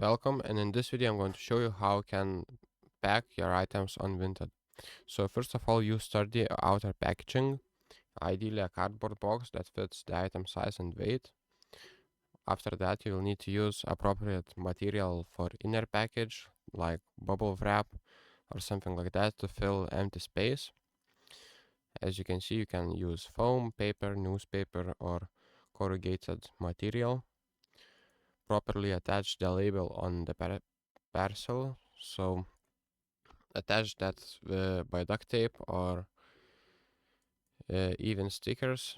Welcome, and in this video I'm going to show you how you can pack your items on Vinted. So first of all, you start the outer packaging, ideally a cardboard box that fits the item size and weight. After that, you will need to use appropriate material for inner package, like bubble wrap or something like that, to fill empty space. As you can see, you can use foam, paper, newspaper, or corrugated material. Properly attach the label on the parcel. So attach that by duct tape or even stickers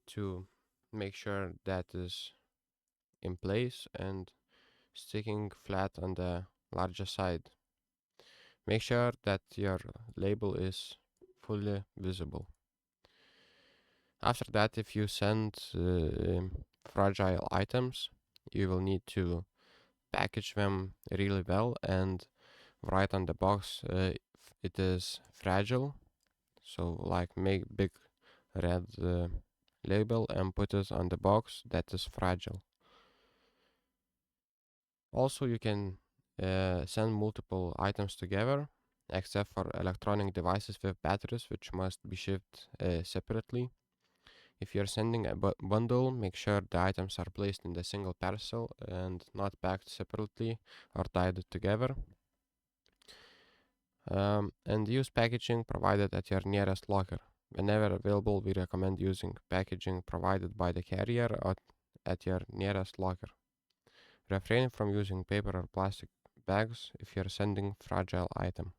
to make sure that is in place and sticking flat on the larger side. Make sure that your label is fully visible. After that, if you send fragile items, you will need to package them really well and write on the box it is fragile. So like make big red label and put it on the box that is fragile. Also, you can send multiple items together, except for electronic devices with batteries, which must be shipped separately. If you're sending a bundle, make sure the items are placed in the single parcel and not packed separately or tied together. And use packaging provided at your nearest locker. Whenever available, we recommend using packaging provided by the carrier or at your nearest locker. Refrain from using paper or plastic bags if you're sending fragile item.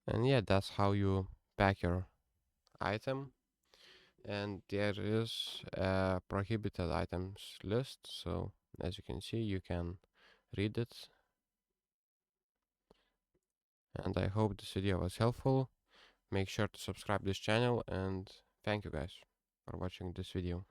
And yeah, that's how you pack your item. And there is a prohibited items list. So as you can see, you can read it. And I hope this video was helpful. Make sure to subscribe this channel, and thank you guys for watching this video.